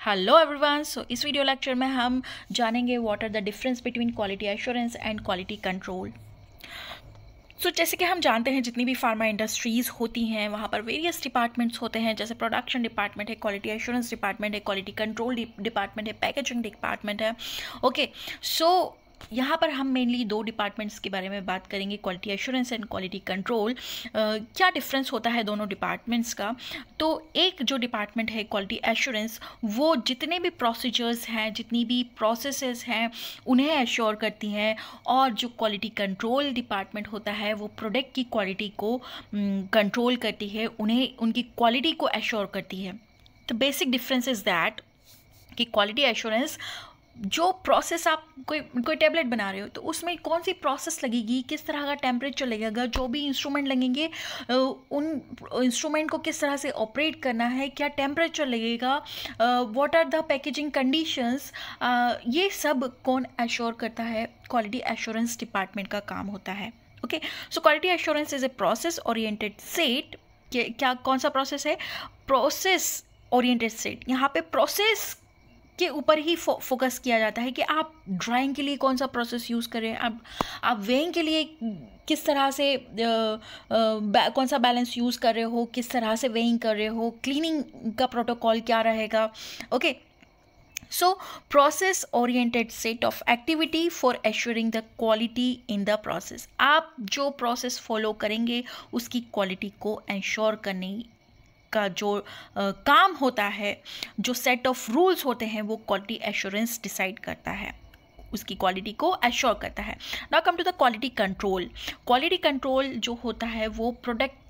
Hello everyone. सो इस video lecture में हम जानेंगे what are the difference between quality assurance and quality control. So जैसे कि हम जानते हैं जितनी भी फार्मा इंडस्ट्रीज़ होती हैं वहाँ पर वेरियस डिपार्टमेंट्स होते हैं, जैसे प्रोडक्शन डिपार्टमेंट है, क्वालिटी एश्योरेंस डिपार्टमेंट है, क्वालिटी कंट्रोल डिपार्टमेंट है, पैकेजिंग डिपार्टमेंट है। ओके, सो यहाँ पर हम मेनली दो डिपार्टमेंट्स के बारे में बात करेंगे, quality assurance and quality control. क्या डिफरेंस होता है दोनों डिपार्टमेंट्स का? तो एक जो डिपार्टमेंट है क्वालिटी एश्योरेंस, वो जितने भी प्रोसीजर्स हैं, जितनी भी प्रोसेसेस हैं, उन्हें एश्योर करती हैं। और जो क्वालिटी कंट्रोल डिपार्टमेंट होता है वो प्रोडक्ट की क्वालिटी को कंट्रोल करती है, उन्हें उनकी क्वालिटी को एश्योर करती है। तो बेसिक डिफरेंस इज़ दैट कि क्वालिटी एश्योरेंस, जो प्रोसेस आप कोई टैबलेट बना रहे हो तो उसमें कौन सी प्रोसेस लगेगी, किस तरह का टेम्परेचर लगेगा, जो भी इंस्ट्रूमेंट लगेंगे उन इंस्ट्रूमेंट को किस तरह से ऑपरेट करना है, क्या टेम्परेचर लगेगा, what are the packaging conditions, ये सब कौन एश्योर करता है? क्वालिटी एश्योरेंस डिपार्टमेंट का काम होता है। Okay, so quality assurance is a process oriented set. क्या कौन सा प्रोसेस है? Process oriented set. यहाँ पे प्रोसेस के ऊपर ही फोकस किया जाता है कि आप ड्राइंग के लिए कौन सा प्रोसेस यूज़ करें, आप वेइंग के लिए किस तरह से कौन सा बैलेंस यूज़ कर रहे हो, किस तरह से वेइंग कर रहे हो, क्लीनिंग का प्रोटोकॉल क्या रहेगा। Okay, so process oriented set of activity for assuring the quality in the process. आप जो प्रोसेस फॉलो करेंगे उसकी क्वालिटी को एंश्योर करने का जो काम होता है, जो सेट ऑफ रूल्स होते हैं, वो क्वालिटी एश्योरेंस डिसाइड करता है, उसकी क्वालिटी को एश्योर करता है। Now come to the quality control. Quality control जो होता है वो प्रोडक्ट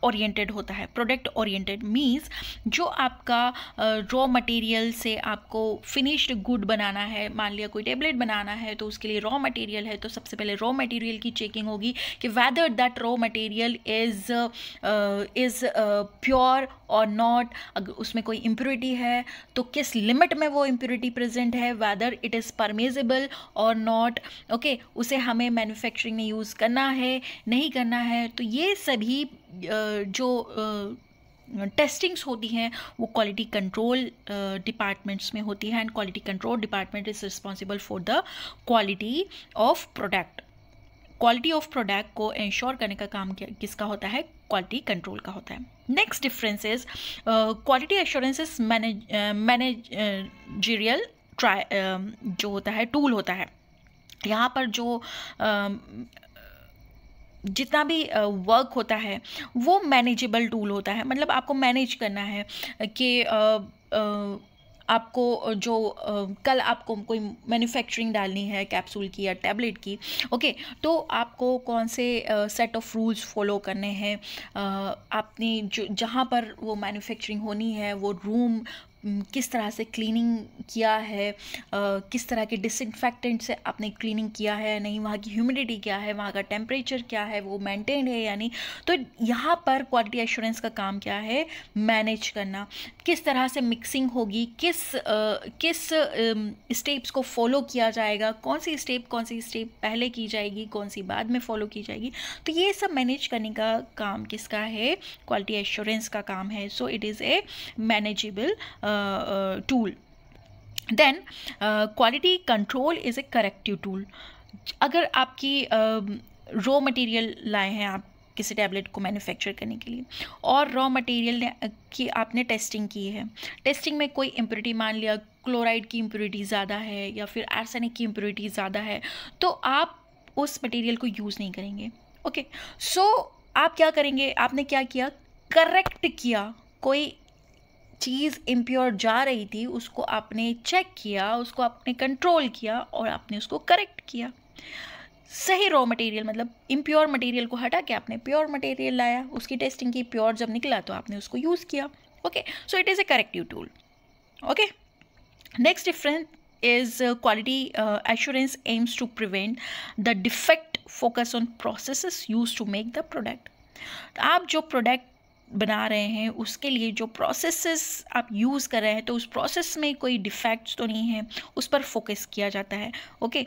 ओरिएंटेड होता है। प्रोडक्ट ओरिएंटेड मीन्स जो आपका रॉ मटेरियल से आपको फिनिश्ड गुड बनाना है, मान लिया कोई टेबलेट बनाना है तो उसके लिए रॉ मटेरियल है, तो सबसे पहले रॉ मटेरियल की चेकिंग होगी कि whether that raw material is pure और नॉट। अगर उसमें कोई इम्प्योरिटी है तो किस लिमिट में वो इम्प्योरिटी प्रेजेंट है, वेदर इट इज़ परमिसेबल और नॉट। ओके, उसे हमें मैन्युफैक्चरिंग में यूज़ करना है नहीं करना है। तो ये सभी जो टेस्टिंग्स होती हैं वो क्वालिटी कंट्रोल डिपार्टमेंट्स में होती है, and quality control department is responsible for the quality of product. Quality of product को इंश्योर करने का काम किसका होता है? क्वालिटी कंट्रोल का होता है। Next difference is quality assurance is managerial जो होता है टूल होता है। यहाँ पर जो जितना भी वर्क होता है वो मैनेजेबल टूल होता है। मतलब आपको मैनेज करना है कि आपको जो कल आपको कोई मैन्युफैक्चरिंग डालनी है कैप्सूल की या टैबलेट की, ओके, तो आपको कौन से सेट ऑफ रूल्स फॉलो करने हैं, आपने जो जहाँ पर वो मैन्युफैक्चरिंग होनी है वो रूम किस तरह से क्लीनिंग किया है, किस तरह के डिसइंफेक्टेंट से आपने क्लीनिंग किया है, नहीं वहाँ की ह्यूमिडिटी क्या है, वहाँ का टेम्परेचर क्या है, वो मेंटेन है या नहीं। तो यहाँ पर क्वालिटी एश्योरेंस का काम क्या है? मैनेज करना। किस तरह से मिक्सिंग होगी, किस स्टेप्स को फॉलो किया जाएगा, कौन सी स्टेप पहले की जाएगी, कौन सी बाद में फॉलो की जाएगी। तो ये सब मैनेज करने का काम किसका है? क्वालिटी एश्योरेंस का काम है। So it is a manageable tool. Then quality control is a corrective tool. अगर आपकी रॉ मटेरियल लाए हैं आप किसी टैबलेट को मैन्युफैक्चर करने के लिए, और रॉ मटेरियल की आपने टेस्टिंग की है, टेस्टिंग में कोई इम्प्योरिटी, मान लिया क्लोराइड की इम्प्योरिटी ज़्यादा है या फिर आर्सेनिक की इम्प्योरिटी ज़्यादा है, तो आप उस मटेरियल को यूज़ नहीं करेंगे। ओके, सो आप क्या करेंगे? आपने क्या किया? करेक्ट किया। कोई चीज़ इम्प्योर जा रही थी, उसको आपने चेक किया, उसको आपने कंट्रोल किया और आपने उसको करेक्ट किया। सही रॉ मटेरियल, मतलब इम्प्योर मटेरियल को हटा के आपने प्योर मटेरियल लाया, उसकी टेस्टिंग की, प्योर जब निकला तो आपने उसको यूज़ किया। Okay, so it is a corrective tool. Okay, next difference is quality assurance aims to prevent the defect, focus on processes used to make the product। आप जो प्रोडक्ट बना रहे हैं उसके लिए जो प्रोसेसेस आप यूज़ कर रहे हैं तो उस प्रोसेस में कोई डिफेक्ट्स तो नहीं है, उस पर फोकस किया जाता है. Okay,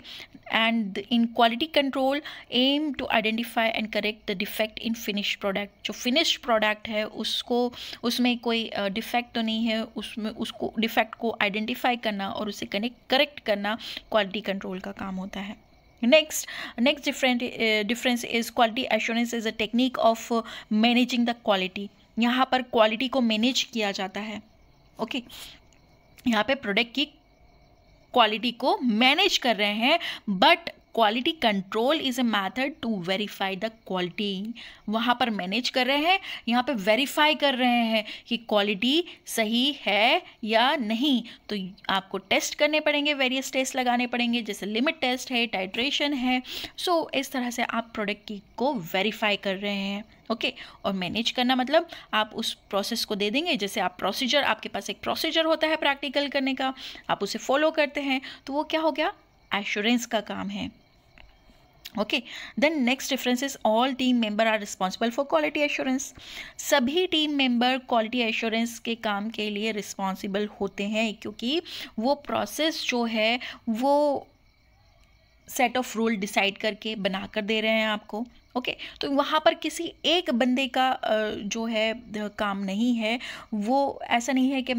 and in quality control aim to identify and correct the defect in finished product. जो फिनिश्ड प्रोडक्ट है उसको, उसमें कोई डिफेक्ट तो नहीं है, उसमें उसको डिफेक्ट को आइडेंटिफाई करना और उसे करेक्ट करना क्वालिटी कंट्रोल का काम होता है. Next difference is quality assurance is a technique of managing the quality. यहाँ पर क्वालिटी को मैनेज किया जाता है. ओके, यहाँ पे प्रोडक्ट की क्वालिटी को मैनेज कर रहे हैं, but quality control is a method to verify the quality. वहाँ पर मैनेज कर रहे हैं, यहाँ पे वेरीफाई कर रहे हैं कि क्वालिटी सही है या नहीं. तो आपको टेस्ट करने पड़ेंगे, वेरियस टेस्ट लगाने पड़ेंगे, जैसे लिमिट टेस्ट है, टाइट्रेशन है. सो इस तरह से आप प्रोडक्ट की को वेरीफाई कर रहे हैं. ओके, और मैनेज करना मतलब आप उस प्रोसेस को दे देंगे, जैसे आप प्रोसीजर, आपके पास एक प्रोसीजर होता है प्रैक्टिकल करने का, आप उसे फॉलो करते हैं, तो वो क्या हो गया, एश्योरेंस का काम है. Okay, then next difference is all team member are responsible for quality assurance. सभी टीम मेंबर क्वालिटी एश्योरेंस के काम के लिए रिस्पॉन्सिबल होते हैं, क्योंकि वो प्रोसेस जो है वो सेट ऑफ रूल डिसाइड करके बना कर दे रहे हैं आपको. ओके, तो वहाँ पर किसी एक बंदे का जो है काम नहीं है. वो ऐसा नहीं है कि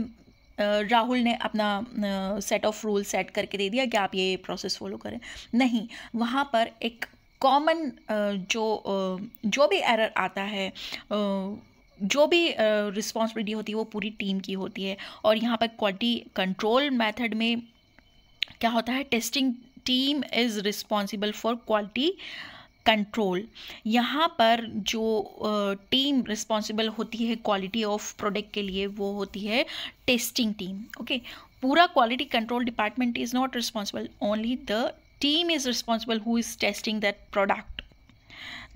राहुल ने अपना सेट ऑफ रूल सेट करके दे दिया कि आप ये प्रोसेस फॉलो करें. नहीं, वहाँ पर एक कॉमन जो भी एरर आता है, जो भी रिस्पॉन्सिबिलिटी होती है वो पूरी टीम की होती है. और यहाँ पर क्वालिटी कंट्रोल मेथड में क्या होता है, testing team is responsible for quality control. यहाँ पर जो टीम रिस्पॉन्सिबल होती है क्वालिटी ऑफ प्रोडक्ट के लिए वो होती है टेस्टिंग टीम. ओके, पूरा quality control department is not responsible, only the team is responsible who is testing that product.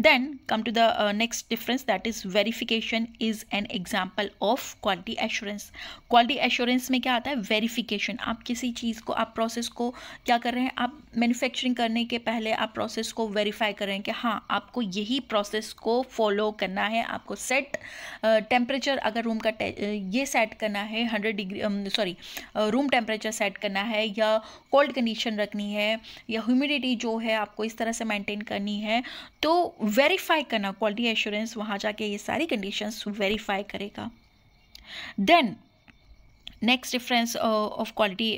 Then come to the next difference, that is verification is an example of quality assurance. Quality assurance में क्या आता है, verification. आप किसी चीज़ को, आप process को क्या कर रहे हैं, आप मैन्युफैक्चरिंग करने के पहले आप प्रोसेस को वेरीफाई कर रहे हैं कि हाँ आपको यही प्रोसेस को फॉलो करना है. आपको सेट टेम्परेचर, अगर रूम का ये सेट करना है 100 डिग्री, रूम टेम्परेचर सेट करना है, या कोल्ड कंडीशन रखनी है, या ह्यूमिडिटी जो है आपको इस तरह से मेंटेन करनी है, तो वेरीफाई करना, क्वालिटी एश्योरेंस वहाँ जाके ये सारी कंडीशंस वेरीफाई करेगा. Then next difference of quality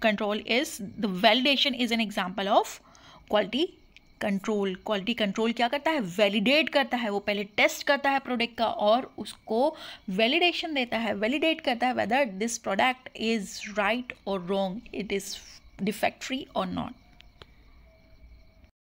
control is the validation is an example of quality control. Quality control क्या करता है, वैलिडेट करता है. वो पहले टेस्ट करता है प्रोडक्ट का और उसको वैलिडेशन देता है, वैलिडेट करता है whether this product is right और wrong, it is defect free और नॉट.